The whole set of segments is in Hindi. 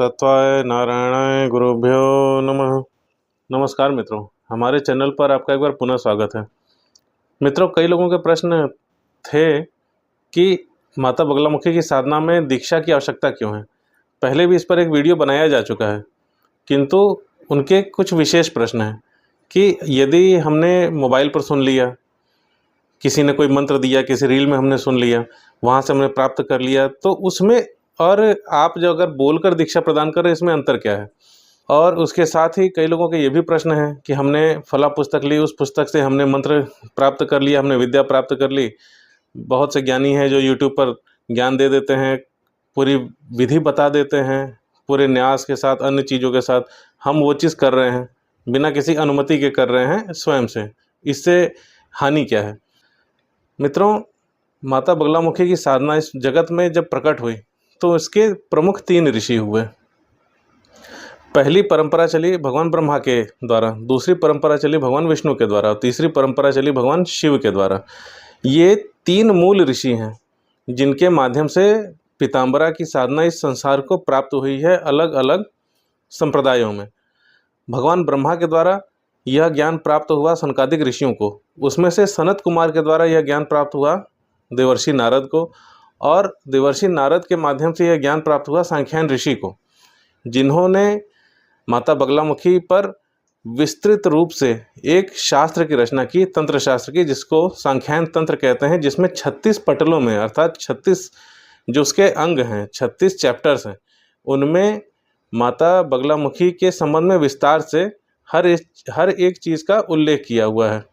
तत्वाय नारायणाय गुरुभ्यो नमः। नमस्कार मित्रों, हमारे चैनल पर आपका एक बार पुनः स्वागत है। मित्रों, कई लोगों के प्रश्न थे कि माता बगलामुखी की साधना में दीक्षा की आवश्यकता क्यों है। पहले भी इस पर एक वीडियो बनाया जा चुका है, किंतु उनके कुछ विशेष प्रश्न हैं कि यदि हमने मोबाइल पर सुन लिया, किसी ने कोई मंत्र दिया, किसी रील में हमने सुन लिया, वहाँ से हमने प्राप्त कर लिया, तो उसमें और आप जो अगर बोलकर दीक्षा प्रदान कर रहे हैं, इसमें अंतर क्या है। और उसके साथ ही कई लोगों के ये भी प्रश्न है कि हमने फला पुस्तक ली, उस पुस्तक से हमने मंत्र प्राप्त कर लिया, हमने विद्या प्राप्त कर ली। बहुत से ज्ञानी हैं जो यूट्यूब पर ज्ञान दे देते हैं, पूरी विधि बता देते हैं, पूरे न्यास के साथ, अन्य चीज़ों के साथ। हम वो चीज़ कर रहे हैं, बिना किसी अनुमति के कर रहे हैं स्वयं से। इससे हानि क्या है। मित्रों, माता बगलामुखी की साधना इस जगत में जब प्रकट हुई तो इसके प्रमुख 3 ऋषि हुए। पहली परंपरा चली भगवान ब्रह्मा के द्वारा, दूसरी परंपरा चली भगवान विष्णु के द्वारा और तीसरी परंपरा चली भगवान शिव के द्वारा। ये 3 मूल ऋषि हैं जिनके माध्यम से पीताम्बरा की साधना इस संसार को प्राप्त हुई है अलग अलग संप्रदायों में। भगवान ब्रह्मा के द्वारा यह ज्ञान प्राप्त हुआ सनकादिक ऋषियों को, उसमें से सनत कुमार के द्वारा यह ज्ञान प्राप्त हुआ देवर्षि नारद को, और देवर्षि नारद के माध्यम से यह ज्ञान प्राप्त हुआ सांख्यायन ऋषि को, जिन्होंने माता बगलामुखी पर विस्तृत रूप से एक शास्त्र की रचना की, तंत्र शास्त्र की, जिसको सांख्यायन तंत्र कहते हैं, जिसमें 36 पटलों में, अर्थात 36 जो उसके अंग हैं, 36 चैप्टर्स हैं, उनमें माता बगलामुखी के संबंध में विस्तार से हर एक चीज़ का उल्लेख किया हुआ है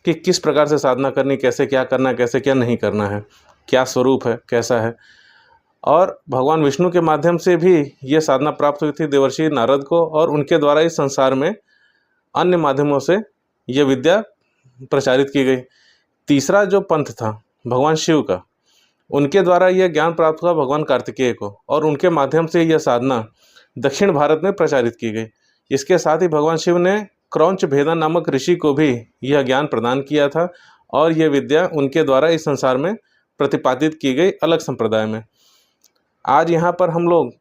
कि किस प्रकार से साधना करनी, कैसे क्या करना है, कैसे क्या नहीं करना है, क्या स्वरूप है, कैसा है। और भगवान विष्णु के माध्यम से भी ये साधना प्राप्त हुई थी देवर्षि नारद को, और उनके द्वारा इस संसार में अन्य माध्यमों से ये विद्या प्रचारित की गई। तीसरा जो पंथ था भगवान शिव का, उनके द्वारा यह ज्ञान प्राप्त हुआ भगवान कार्तिकेय को, और उनके माध्यम से यह साधना दक्षिण भारत में प्रचारित की गई। इसके साथ ही भगवान शिव ने क्रौंच भेदन नामक ऋषि को भी यह ज्ञान प्रदान किया था, और यह विद्या उनके द्वारा इस संसार में प्रतिपादित की गई अलग संप्रदाय में। आज यहाँ पर हम लोग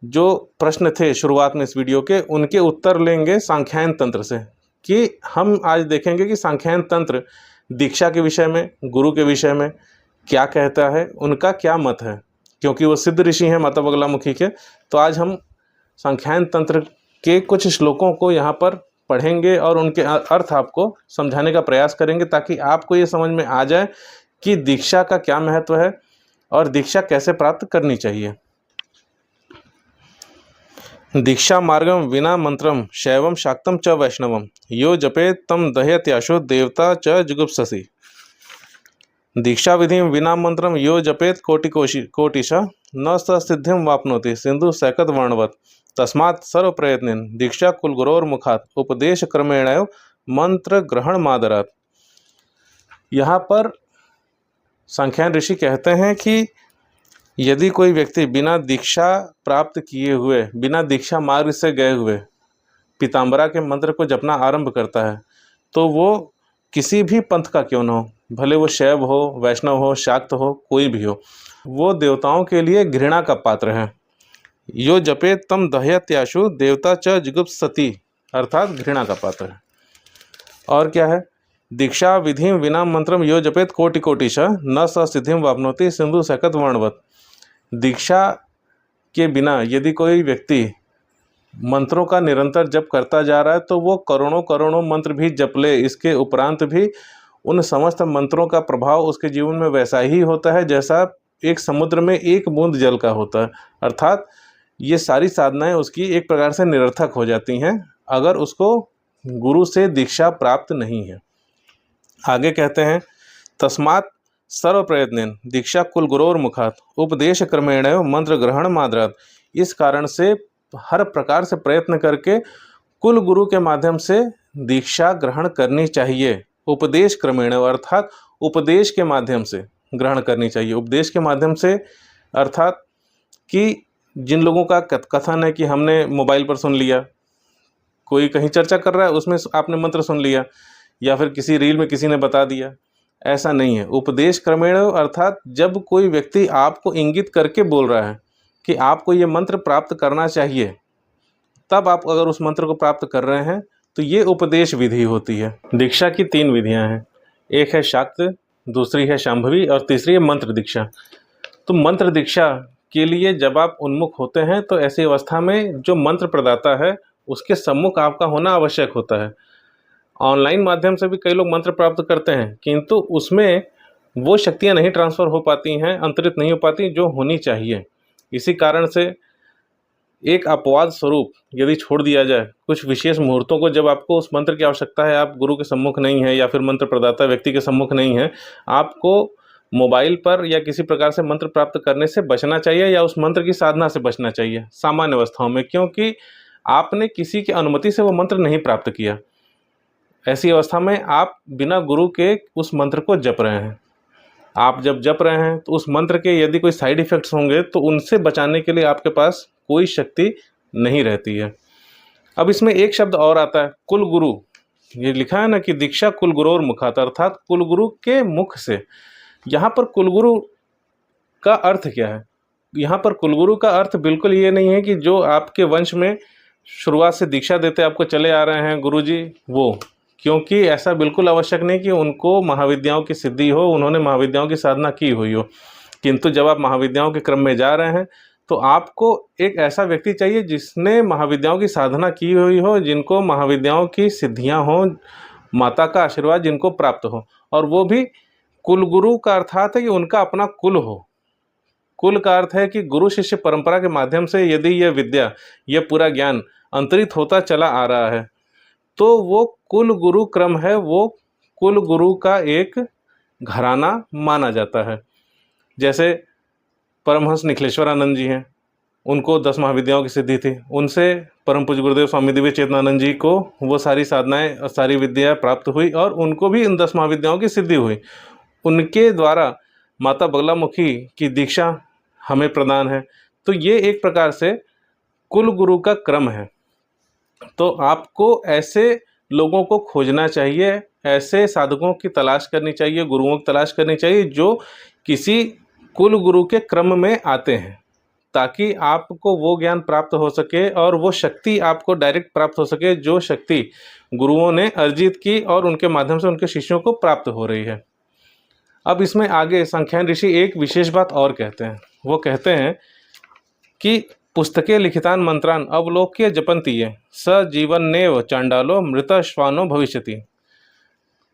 जो प्रश्न थे शुरुआत में इस वीडियो के, उनके उत्तर लेंगे सांख्यायन तंत्र से, कि हम आज देखेंगे कि सांख्यायन तंत्र दीक्षा के विषय में, गुरु के विषय में क्या कहता है, उनका क्या मत है, क्योंकि वो सिद्ध ऋषि हैं माता बगलामुखी के। तो आज हम सांख्यायन तंत्र के कुछ श्लोकों को यहाँ पर पढ़ेंगे और उनके अर्थ आपको समझाने का प्रयास करेंगे, ताकि आपको ये समझ में आ जाए कि दीक्षा का क्या महत्व है और दीक्षा कैसे प्राप्त करनी चाहिए। दीक्षा मार्गम विना मंत्रम शैवम शाक्तम च वैष्णवम यो जपेत तम दह्यत्याशो देवता च जुगुप्ससि। दीक्षा विधि विना मंत्रम यो जपेत कोटिशा न स सिद्धिम वापनोति सिंधु सैकत वर्णवत तस्मात् सर्व प्रयत्नेन दीक्षा कुलगुरोर मुखात उपदेश क्रमेण मंत्र ग्रहण मादरात। यहाँ पर सांख्यायन ऋषि कहते हैं कि यदि कोई व्यक्ति बिना दीक्षा प्राप्त किए हुए, बिना दीक्षा मार्ग से गए हुए पीताम्बरा के मंत्र को जपना आरंभ करता है, तो वो किसी भी पंथ का क्यों न हो, भले वो शैव हो, वैष्णव हो, शाक्त हो, कोई भी हो, वो देवताओं के लिए घृणा का पात्र है। यो जपे तम दह्यत्याशु देवता च जुगुप्सति, अर्थात घृणा का पात्र है। और क्या है, दीक्षा विधि विना मंत्रम यो जपेत कोटिश न स सिद्धिम वापनोति सिंधु सकत वर्णवत। दीक्षा के बिना यदि कोई व्यक्ति मंत्रों का निरंतर जप करता जा रहा है, तो वो करोड़ों करोड़ों मंत्र भी जप ले, इसके उपरांत भी उन समस्त मंत्रों का प्रभाव उसके जीवन में वैसा ही होता है जैसा एक समुद्र में एक बूंद जल का होता है। अर्थात ये सारी साधनाएं उसकी एक प्रकार से निरर्थक हो जाती हैं अगर उसको गुरु से दीक्षा प्राप्त नहीं है। आगे कहते हैं, तस्मात् सर्व प्रयत्नेन दीक्षा कुल गुरोर मुखात उपदेश क्रमेण मंत्र ग्रहण मादरात। इस कारण से हर प्रकार से प्रयत्न करके कुल गुरु के माध्यम से दीक्षा ग्रहण करनी चाहिए। उपदेश क्रमेण अर्थात उपदेश के माध्यम से ग्रहण करनी चाहिए। उपदेश के माध्यम से अर्थात कि जिन लोगों का कथन है कि हमने मोबाइल पर सुन लिया, कोई कहीं चर्चा कर रहा है उसमें आपने मंत्र सुन लिया, या फिर किसी रील में किसी ने बता दिया, ऐसा नहीं है। उपदेश क्रमेण अर्थात जब कोई व्यक्ति आपको इंगित करके बोल रहा है कि आपको ये मंत्र प्राप्त करना चाहिए, तब आप अगर उस मंत्र को प्राप्त कर रहे हैं तो ये उपदेश विधि होती है। दीक्षा की 3 विधियां हैं, एक है शाक्त, दूसरी है शांभवी और तीसरी है मंत्र दीक्षा। तो मंत्र दीक्षा के लिए जब आप उन्मुख होते हैं तो ऐसी अवस्था में जो मंत्र प्रदाता है उसके सम्मुख आपका होना आवश्यक होता है। ऑनलाइन माध्यम से भी कई लोग मंत्र प्राप्त करते हैं, किंतु उसमें वो शक्तियाँ नहीं ट्रांसफ़र हो पाती हैं, अंतरित नहीं हो पाती जो होनी चाहिए। इसी कारण से एक अपवाद स्वरूप यदि छोड़ दिया जाए, कुछ विशेष मुहूर्तों को जब आपको उस मंत्र की आवश्यकता है, आप गुरु के सम्मुख नहीं हैं या फिर मंत्र प्रदाता व्यक्ति के सम्मुख नहीं हैं, आपको मोबाइल पर या किसी प्रकार से मंत्र प्राप्त करने से बचना चाहिए या उस मंत्र की साधना से बचना चाहिए सामान्य अवस्थाओं में, क्योंकि आपने किसी की अनुमति से वो मंत्र नहीं प्राप्त किया। ऐसी अवस्था में आप बिना गुरु के उस मंत्र को जप रहे हैं। आप जब जप रहे हैं तो उस मंत्र के यदि कोई साइड इफ़ेक्ट्स होंगे तो उनसे बचाने के लिए आपके पास कोई शक्ति नहीं रहती है। अब इसमें एक शब्द और आता है, कुल गुरु। ये लिखा है ना कि दीक्षा कुल गुरु और मुखात, अर्थात कुल गुरु के मुख से। यहाँ पर कुल गुरु का अर्थ क्या है? यहाँ पर कुल गुरु का अर्थ बिल्कुल ये नहीं है कि जो आपके वंश में शुरुआत से दीक्षा देते आपको चले आ रहे हैं गुरुजी वो, क्योंकि ऐसा बिल्कुल आवश्यक नहीं कि उनको महाविद्याओं की सिद्धि हो, उन्होंने महाविद्याओं की साधना की हुई हो। किंतु जब आप महाविद्याओं के क्रम में जा रहे हैं तो आपको एक ऐसा व्यक्ति चाहिए जिसने महाविद्याओं की साधना की हुई हो, जिनको महाविद्याओं की सिद्धियां हों, माता का आशीर्वाद जिनको प्राप्त हो। और वो भी कुल गुरु का अर्थात है कि उनका अपना कुल हो। कुल का अर्थ है कि गुरु शिष्य परंपरा के माध्यम से यदि यह विद्या, यह पूरा ज्ञान अंतरित होता चला आ रहा है तो वो कुल गुरु क्रम है, वो कुल गुरु का एक घराना माना जाता है। जैसे परमहंस निखिलेश्वरानंद जी हैं, उनको 10 महाविद्याओं की सिद्धि थी, उनसे परम पूज्य गुरुदेव स्वामी दिव्य चेतनानंद जी को वो सारी साधनाएं और सारी विद्या प्राप्त हुई और उनको भी इन 10 महाविद्याओं की सिद्धि हुई। उनके द्वारा माता बगलामुखी की दीक्षा हमें प्रदान है। तो ये एक प्रकार से कुल गुरु का क्रम है। तो आपको ऐसे लोगों को खोजना चाहिए, ऐसे साधकों की तलाश करनी चाहिए, गुरुओं की तलाश करनी चाहिए जो किसी कुल गुरु के क्रम में आते हैं, ताकि आपको वो ज्ञान प्राप्त हो सके और वो शक्ति आपको डायरेक्ट प्राप्त हो सके जो शक्ति गुरुओं ने अर्जित की और उनके माध्यम से उनके शिष्यों को प्राप्त हो रही है। अब इसमें आगे सांख्यायन ऋषि एक विशेष बात और कहते हैं। वो कहते हैं कि पुस्तके लिखितान मंत्रान अवलोक्य जपन्तीये स जीवन्नेव चांडालो मृत श्वानो भविष्यति।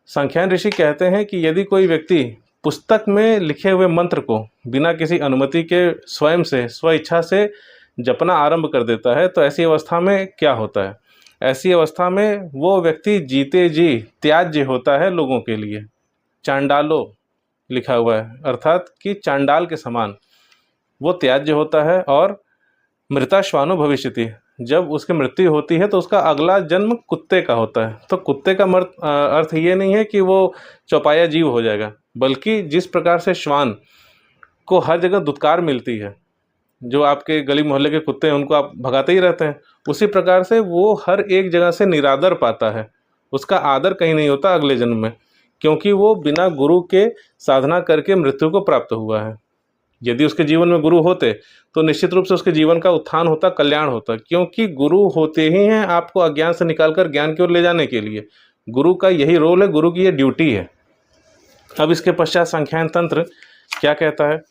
सांख्यायन ऋषि कहते हैं कि यदि कोई व्यक्ति पुस्तक में लिखे हुए मंत्र को बिना किसी अनुमति के स्वयं से स्वेच्छा से जपना आरंभ कर देता है तो ऐसी अवस्था में क्या होता है? ऐसी अवस्था में वो व्यक्ति जीते जी त्याज्य होता है लोगों के लिए। चांडालो लिखा हुआ है, अर्थात कि चांडाल के समान वो त्याज्य होता है। और मृता श्वानो भविष्यति, जब उसकी मृत्यु होती है तो उसका अगला जन्म कुत्ते का होता है। तो कुत्ते का अर्थ ये नहीं है कि वो चौपाया जीव हो जाएगा, बल्कि जिस प्रकार से श्वान को हर जगह दुत्कार मिलती है, जो आपके गली मोहल्ले के कुत्ते हैं उनको आप भगाते ही रहते हैं, उसी प्रकार से वो हर एक जगह से निरादर पाता है, उसका आदर कहीं नहीं होता अगले जन्म में, क्योंकि वो बिना गुरु के साधना करके मृत्यु को प्राप्त हुआ है। यदि उसके जीवन में गुरु होते तो निश्चित रूप से उसके जीवन का उत्थान होता, कल्याण होता, क्योंकि गुरु होते ही हैं आपको अज्ञान से निकालकर ज्ञान की ओर ले जाने के लिए। गुरु का यही रोल है, गुरु की ये ड्यूटी है। अब इसके पश्चात सांख्यायन तंत्र क्या कहता है?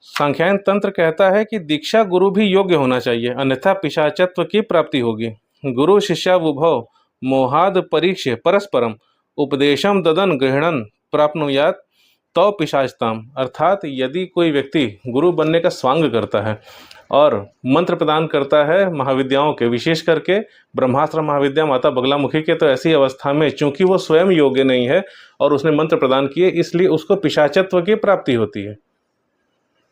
सांख्यायन तंत्र कहता है कि दीक्षा गुरु भी योग्य होना चाहिए, अन्यथा पिशाचत्व की प्राप्ति होगी। गुरु शिष्यावुभौ मोहाद परीक्ष्य परस्परम उपदेशम ददन गृहणन प्राप्नुयात तो पिशाचताम। अर्थात यदि कोई व्यक्ति गुरु बनने का स्वांग करता है और मंत्र प्रदान करता है महाविद्याओं के, विशेष करके ब्रह्मास्त्र महाविद्या माता बगलामुखी के, तो ऐसी अवस्था में चूंकि वो स्वयं योग्य नहीं है और उसने मंत्र प्रदान किए, इसलिए उसको पिशाचत्व की प्राप्ति होती है।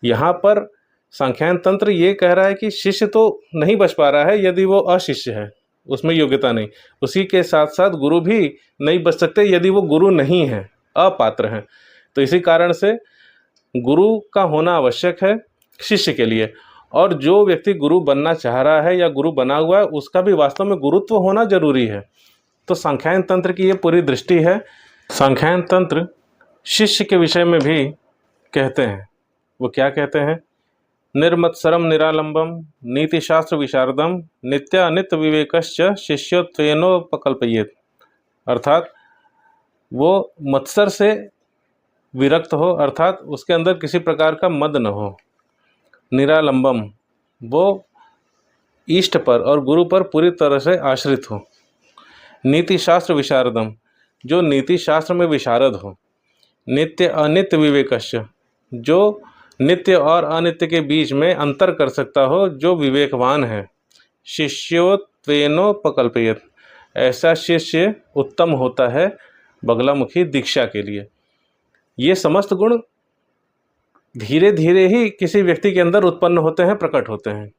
यहाँ पर सांख्यायन तंत्र ये कह रहा है कि शिष्य तो नहीं बच पा रहा है यदि वो अशिष्य है, उसमें योग्यता नहीं। उसी के साथ साथ गुरु भी नहीं बच सकते यदि वो गुरु नहीं है, अपात्र हैं। तो इसी कारण से गुरु का होना आवश्यक है शिष्य के लिए, और जो व्यक्ति गुरु बनना चाह रहा है या गुरु बना हुआ है उसका भी वास्तव में गुरुत्व होना जरूरी है। तो सांख्यायन तंत्र की ये पूरी दृष्टि है। सांख्यायन तंत्र शिष्य के विषय में भी कहते हैं। वो क्या कहते हैं निर्मत्सरम निरालंबम नीतिशास्त्र विशारदम नित्यानित्य विवेकश्च शिष्योत्वेनोपकल्पयेत। अर्थात वो मत्सर से विरक्त हो, अर्थात उसके अंदर किसी प्रकार का मद न हो। निरालंबम, वो इष्ट पर और गुरु पर पूरी तरह से आश्रित हो। नीति शास्त्र विशारदम, जो नीति शास्त्र में विशारद हो। नित्य अनित्य विवेकश्च, जो नित्य और अनित्य के बीच में अंतर कर सकता हो, जो विवेकवान है। शिष्योत्वेनोपकल्पयेत, ऐसा शिष्य उत्तम होता है बगलामुखी दीक्षा के लिए। ये समस्त गुण धीरे धीरे ही किसी व्यक्ति के अंदर उत्पन्न होते हैं, प्रकट होते हैं।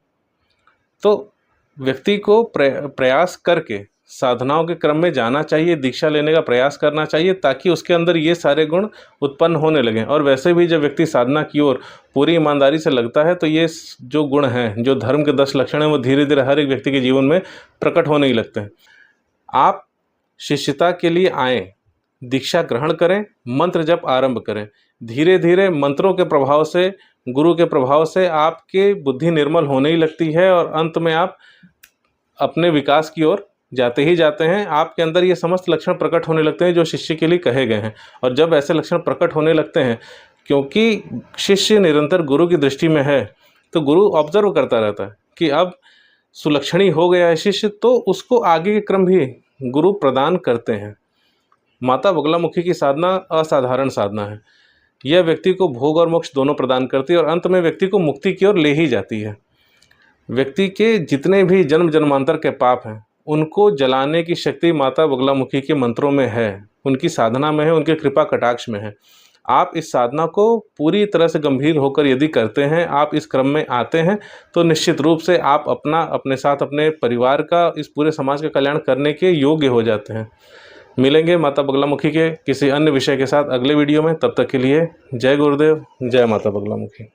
तो व्यक्ति को प्रयास करके साधनाओं के क्रम में जाना चाहिए, दीक्षा लेने का प्रयास करना चाहिए, ताकि उसके अंदर ये सारे गुण उत्पन्न होने लगें। और वैसे भी जब व्यक्ति साधना की ओर पूरी ईमानदारी से लगता है तो ये जो गुण हैं, जो धर्म के 10 लक्षण हैं, वो धीरे धीरे हर एक व्यक्ति के जीवन में प्रकट होने ही लगते हैं। आप शिष्यता के लिए आएँ, दीक्षा ग्रहण करें, मंत्र जप आरंभ करें। धीरे धीरे मंत्रों के प्रभाव से, गुरु के प्रभाव से आपकी बुद्धि निर्मल होने ही लगती है और अंत में आप अपने विकास की ओर जाते ही जाते हैं। आपके अंदर ये समस्त लक्षण प्रकट होने लगते हैं जो शिष्य के लिए कहे गए हैं। और जब ऐसे लक्षण प्रकट होने लगते हैं, क्योंकि शिष्य निरंतर गुरु की दृष्टि में है, तो गुरु ऑब्जर्व करता रहता है कि अब सुलक्षणी हो गया है शिष्य, तो उसको आगे के क्रम भी गुरु प्रदान करते हैं। माता बगलामुखी की साधना असाधारण साधना है। यह व्यक्ति को भोग और मोक्ष दोनों प्रदान करती है और अंत में व्यक्ति को मुक्ति की ओर ले ही जाती है। व्यक्ति के जितने भी जन्म जन्मांतर के पाप हैं, उनको जलाने की शक्ति माता बगलामुखी के मंत्रों में है, उनकी साधना में है, उनके कृपा कटाक्ष में है। आप इस साधना को पूरी तरह से गंभीर होकर यदि करते हैं, आप इस क्रम में आते हैं, तो निश्चित रूप से आप अपने साथ अपने परिवार का, इस पूरे समाज का कल्याण करने के योग्य हो जाते हैं। मिलेंगे माता बगलामुखी के किसी अन्य विषय के साथ अगले वीडियो में। तब तक के लिए जय गुरुदेव, जय माता बगलामुखी।